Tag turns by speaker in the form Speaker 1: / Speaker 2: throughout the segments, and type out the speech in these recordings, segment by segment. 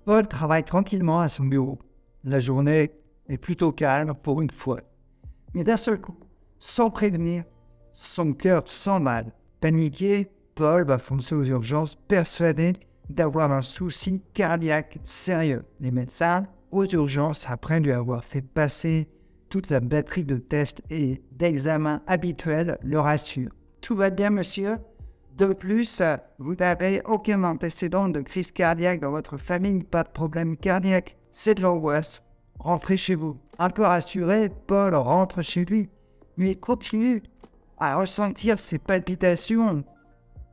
Speaker 1: Paul travaille tranquillement à son bureau. La journée est plutôt calme pour une fois. Mais d'un seul coup, sans prévenir, son cœur s'emballe. Paniqué, Paul va foncer aux urgences, persuadé d'avoir un souci cardiaque sérieux. Les médecins, aux urgences, après lui avoir fait passer toute la batterie de tests et d'examens habituels, le rassurent. Tout va bien, monsieur. De plus, vous n'avez aucun antécédent de crise cardiaque dans votre famille, pas de problème cardiaque. C'est de l'angoisse. Rentrez chez vous. Un peu rassuré, Paul rentre chez lui, mais il continue à ressentir ses palpitations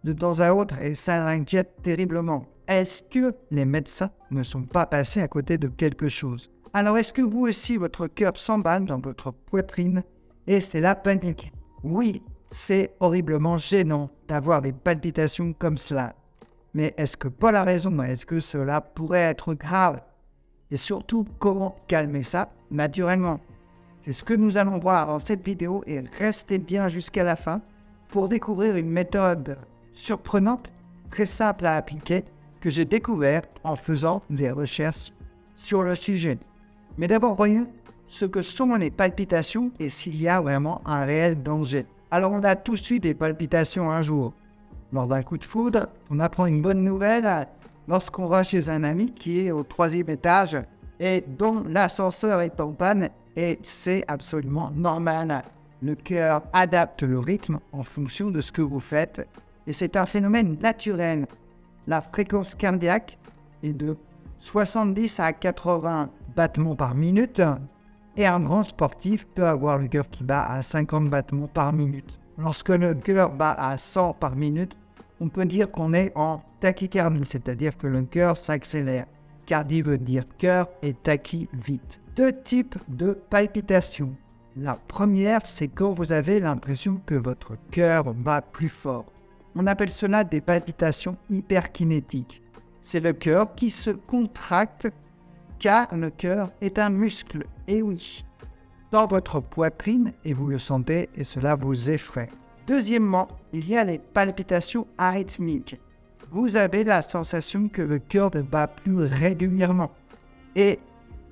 Speaker 1: de temps à autre et ça l'inquiète terriblement. Est-ce que les médecins ne sont pas passés à côté de quelque chose? Alors est-ce que vous aussi, votre cœur s'emballe dans votre poitrine et c'est la panique? Oui, c'est horriblement gênant d'avoir des palpitations comme cela. Mais est-ce que Paul a raison? Est-ce que cela pourrait être grave? Et surtout, comment calmer ça naturellement? C'est ce que nous allons voir dans cette vidéo et restez bien jusqu'à la fin pour découvrir une méthode surprenante, très simple à appliquer, que j'ai découverte en faisant des recherches sur le sujet. Mais d'abord, voyons ce que sont les palpitations et s'il y a vraiment un réel danger. Alors, on a tous eu des palpitations un jour. Lors d'un coup de foudre, on apprend une bonne nouvelle lorsqu'on va chez un ami qui est au 3e étage et dont l'ascenseur est en panne et c'est absolument normal. Le cœur adapte le rythme en fonction de ce que vous faites et c'est un phénomène naturel. La fréquence cardiaque est de 70 à 80 battements par minute et un grand sportif peut avoir le cœur qui bat à 50 battements par minute. Lorsque le cœur bat à 100 par minute, on peut dire qu'on est en tachycardie, c'est-à-dire que le cœur s'accélère. Cardie veut dire cœur et tachy vite. 2 types de palpitations. La première, c'est quand vous avez l'impression que votre cœur bat plus fort. On appelle cela des palpitations hyperkinétiques. C'est le cœur qui se contracte car le cœur est un muscle. Et oui, dans votre poitrine et vous le sentez et cela vous effraie. Deuxièmement, il y a les palpitations arythmiques. Vous avez la sensation que le cœur ne bat plus régulièrement. Et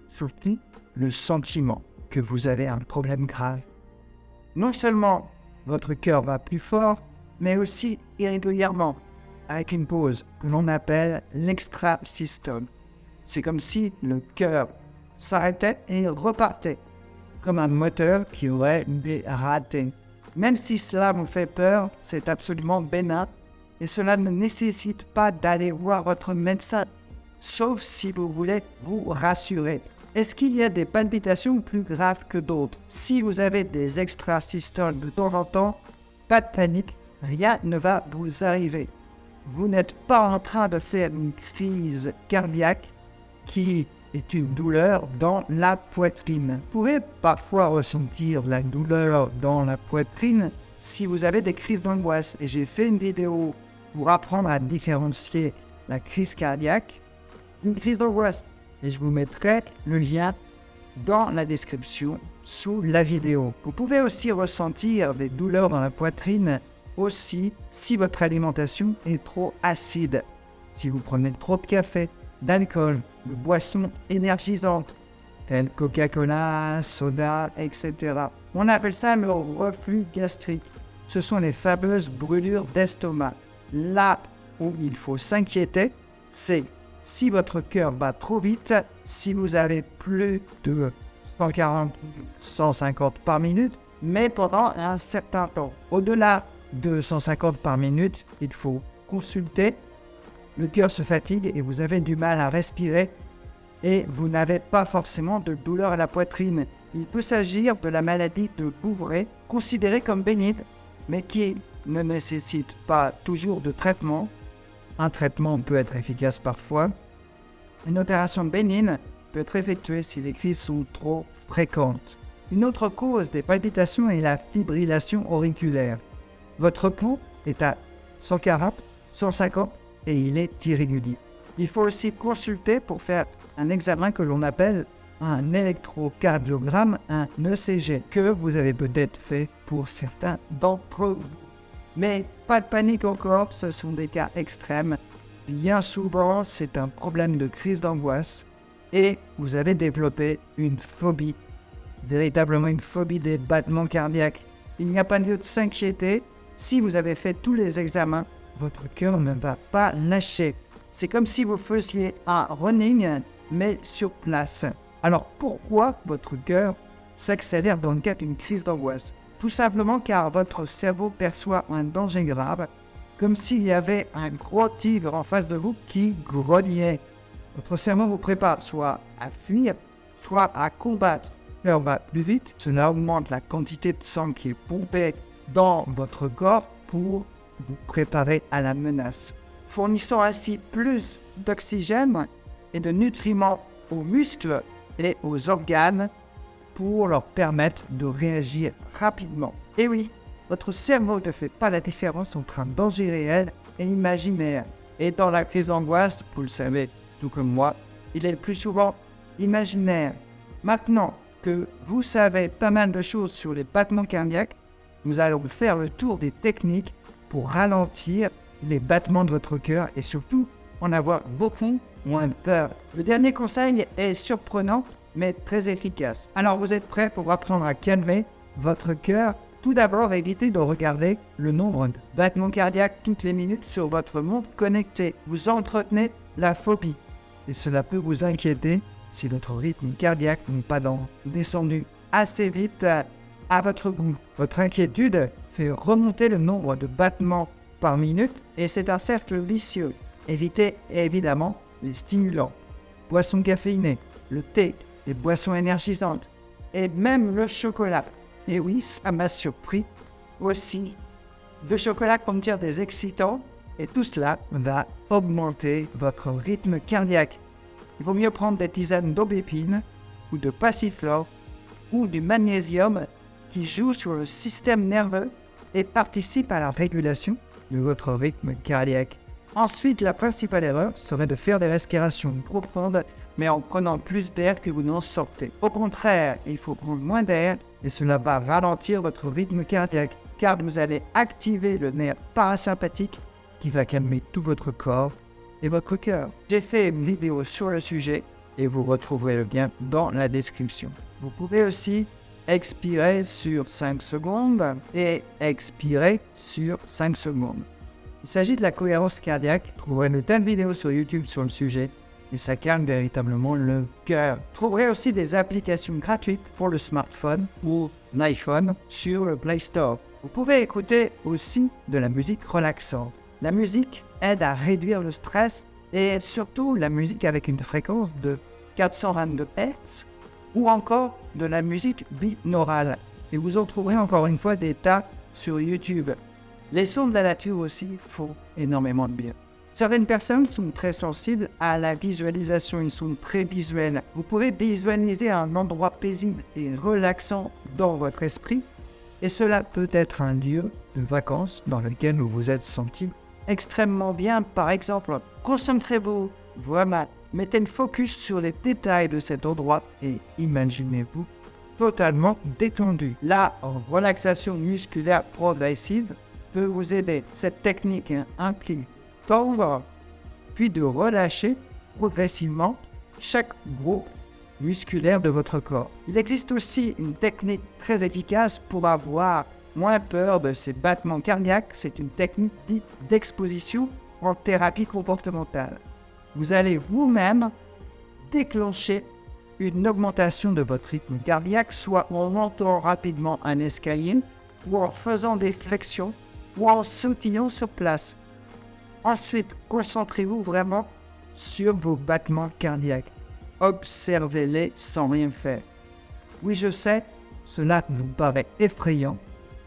Speaker 1: surtout, le sentiment que vous avez un problème grave. Non seulement votre cœur bat plus fort, mais aussi irrégulièrement, avec une pause que l'on appelle l'extrasystole. C'est comme si le cœur s'arrêtait et repartait, comme un moteur qui aurait des ratés. Même si cela vous fait peur, c'est absolument bénin et cela ne nécessite pas d'aller voir votre médecin, sauf si vous voulez vous rassurer. Est-ce qu'il y a des palpitations plus graves que d'autres? Si vous avez des extrasystoles de temps en temps, pas de panique, rien ne va vous arriver. Vous n'êtes pas en train de faire une crise cardiaque qui est une douleur dans la poitrine. Vous pouvez parfois ressentir la douleur dans la poitrine si vous avez des crises d'angoisse. Et j'ai fait une vidéo pour apprendre à différencier la crise cardiaque d'une crise d'angoisse. Et je vous mettrai le lien dans la description sous la vidéo. Vous pouvez aussi ressentir des douleurs dans la poitrine aussi si votre alimentation est trop acide. Si vous prenez trop de café, d'alcool, de boissons énergisantes, telles Coca-Cola, soda, etc. On appelle ça le reflux gastrique. Ce sont les fameuses brûlures d'estomac. Là où il faut s'inquiéter, c'est si votre cœur bat trop vite, si vous avez plus de 140, 150 par minute, mais pendant un certain temps. Au-delà de 150 par minute, il faut consulter. Le cœur se fatigue et vous avez du mal à respirer et vous n'avez pas forcément de douleur à la poitrine. Il peut s'agir de la maladie de Bouvray, considérée comme bénigne, mais qui ne nécessite pas toujours de traitement. Un traitement peut être efficace parfois. Une opération bénigne peut être effectuée si les crises sont trop fréquentes. Une autre cause des palpitations est la fibrillation auriculaire. Votre pouls est à 140, 150 et il est irrégulier. Il faut aussi consulter pour faire un examen que l'on appelle un électrocardiogramme, un ECG, que vous avez peut-être fait pour certains d'entre vous. Mais pas de panique encore, ce sont des cas extrêmes. bien souvent, c'est un problème de crise d'angoisse et vous avez développé une phobie, véritablement une phobie des battements cardiaques. Il n'y a pas lieu de s'inquiéter. Si vous avez fait tous les examens, votre cœur ne va pas lâcher. C'est comme si vous faisiez un running, mais sur place. Alors pourquoi votre cœur s'accélère dans le cas d'une crise d'angoisse? Tout simplement car votre cerveau perçoit un danger grave, comme s'il y avait un gros tigre en face de vous qui grognait. Votre cerveau vous prépare soit à fuir, soit à combattre. Le cœur va plus vite, cela augmente la quantité de sang qui est pompée dans votre corps pour vous préparer à la menace, fournissant ainsi plus d'oxygène et de nutriments aux muscles et aux organes pour leur permettre de réagir rapidement. Et oui, votre cerveau ne fait pas la différence entre un danger réel et imaginaire. Et dans la crise d'angoisse, vous le savez, tout comme moi, il est le plus souvent imaginaire. Maintenant que vous savez pas mal de choses sur les battements cardiaques, nous allons faire le tour des techniques pour ralentir les battements de votre cœur et surtout en avoir beaucoup moins peur. Le dernier conseil est surprenant mais très efficace. Alors vous êtes prêts pour apprendre à calmer votre cœur? Tout d'abord, évitez de regarder le nombre de battements cardiaques toutes les minutes sur votre montre connectée. Vous entretenez la phobie et cela peut vous inquiéter si votre rythme cardiaque n'est pas descendu assez vite à votre goût. Votre inquiétude fait remonter le nombre de battements par minute et c'est un cercle vicieux. Évitez évidemment les stimulants, boissons caféinées, le thé, les boissons énergisantes et même le chocolat. Et oui, ça m'a surpris aussi. Le chocolat contient des excitants et tout cela va augmenter votre rythme cardiaque. Il vaut mieux prendre des tisanes d'aubépine ou de passiflore ou du magnésium qui joue sur le système nerveux et participe à la régulation de votre rythme cardiaque. Ensuite, la principale erreur serait de faire des respirations profondes, mais en prenant plus d'air que vous n'en sortez. Au contraire, il faut prendre moins d'air et cela va ralentir votre rythme cardiaque, car vous allez activer le nerf parasympathique qui va calmer tout votre corps et votre cœur. J'ai fait une vidéo sur le sujet et vous retrouverez le lien dans la description. Vous pouvez aussi expirer sur 5 secondes et expirer sur 5 secondes. Il s'agit de la cohérence cardiaque. Vous trouverez de telles vidéos sur YouTube sur le sujet et ça calme véritablement le cœur. Vous trouverez aussi des applications gratuites pour le smartphone ou l'iPhone sur le Play Store. Vous pouvez écouter aussi de la musique relaxante. La musique aide à réduire le stress et surtout la musique avec une fréquence de 422 Hz ou encore de la musique binaurale. Et vous en trouverez encore une fois des tas sur YouTube. Les sons de la nature aussi font énormément de bien. Certaines personnes sont très sensibles à la visualisation, ils sont très visuels. Vous pouvez visualiser un endroit paisible et relaxant dans votre esprit et cela peut être un lieu de vacances dans lequel vous vous êtes senti extrêmement bien. Par exemple, concentrez-vous, vraiment, mettez le focus sur les détails de cet endroit et imaginez-vous totalement détendu. La relaxation musculaire progressive peut vous aider. Cette technique implique tendre, puis de relâcher progressivement chaque groupe musculaire de votre corps. Il existe aussi une technique très efficace pour avoir moins peur de ces battements cardiaques. C'est une technique dite d'exposition en thérapie comportementale. Vous allez vous-même déclencher une augmentation de votre rythme cardiaque, soit en montant rapidement un escalier, ou en faisant des flexions, ou en sautillant sur place. Ensuite, concentrez-vous vraiment sur vos battements cardiaques. Observez-les sans rien faire. Oui, je sais, cela vous paraît effrayant,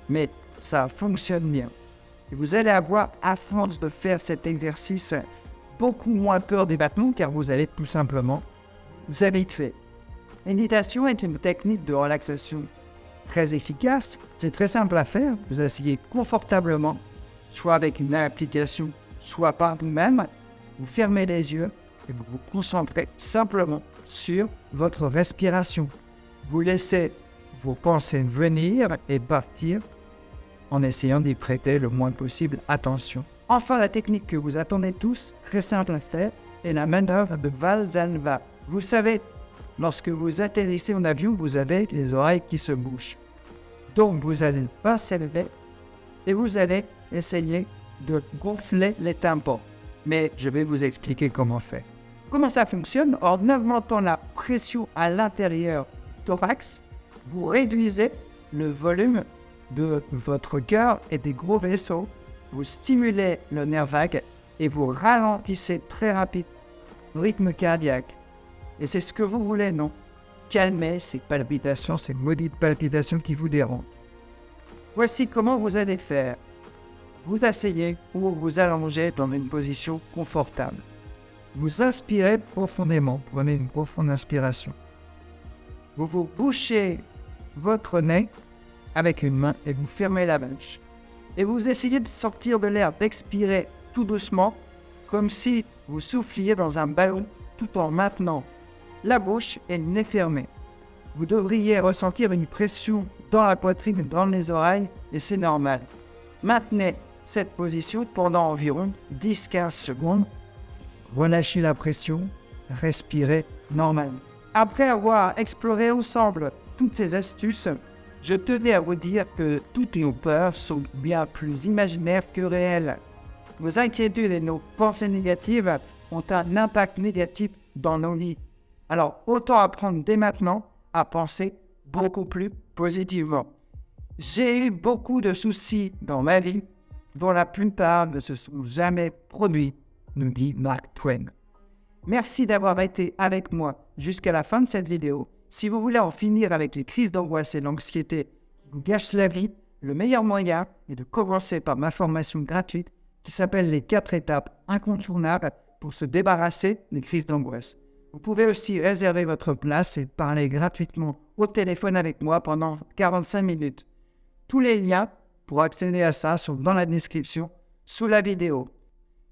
Speaker 1: mais ça fonctionne bien. Et vous allez avoir, à force de faire cet exercice, beaucoup moins peur des battements, car vous allez tout simplement vous habituer. La méditation est une technique de relaxation très efficace. C'est très simple à faire. Vous asseyez confortablement, soit avec une application, soit par vous-même. Vous fermez les yeux et vous vous concentrez simplement sur votre respiration. Vous laissez vos pensées venir et partir en essayant d'y prêter le moins possible attention. Enfin, la technique que vous attendez tous, très simple à faire, est la manœuvre de Valsalva. Vous savez, lorsque vous atterrissez en avion, vous avez les oreilles qui se bouchent. Donc, vous allez passer le lait et vous allez essayer de gonfler les tympans. Mais je vais vous expliquer comment faire. Comment ça fonctionne? En augmentant la pression à l'intérieur du thorax, vous réduisez le volume de votre cœur et des gros vaisseaux. Vous stimulez le nerf vague et vous ralentissez très rapidement le rythme cardiaque. Et c'est ce que vous voulez, non? Calmer ces palpitations, ces maudites palpitations qui vous dérangent. Voici comment vous allez faire. Vous asseyez ou vous allongez dans une position confortable. Vous inspirez profondément, prenez une profonde inspiration. Vous vous bouchez votre nez avec une main et vous fermez la bouche. Et vous essayez de sortir de l'air, d'expirer tout doucement, comme si vous souffliez dans un ballon tout en maintenant la bouche et le nez fermé. Vous devriez ressentir une pression dans la poitrine et dans les oreilles et c'est normal. Maintenez cette position pendant environ 10-15 secondes. Relâchez la pression, respirez normalement. Après avoir exploré ensemble toutes ces astuces, je tenais à vous dire que toutes nos peurs sont bien plus imaginaires que réelles. Nos inquiétudes et nos pensées négatives ont un impact négatif dans nos vies. Alors, autant apprendre dès maintenant à penser beaucoup plus positivement. J'ai eu beaucoup de soucis dans ma vie, dont la plupart ne se sont jamais produits, nous dit Mark Twain. Merci d'avoir été avec moi jusqu'à la fin de cette vidéo. Si vous voulez en finir avec les crises d'angoisse et l'anxiété qui vous gâchent la vie, le meilleur moyen est de commencer par ma formation gratuite qui s'appelle les 4 étapes incontournables pour se débarrasser des crises d'angoisse. Vous pouvez aussi réserver votre place et parler gratuitement au téléphone avec moi pendant 45 minutes. Tous les liens pour accéder à ça sont dans la description sous la vidéo.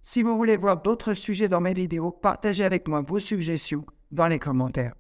Speaker 1: Si vous voulez voir d'autres sujets dans mes vidéos, partagez avec moi vos suggestions dans les commentaires.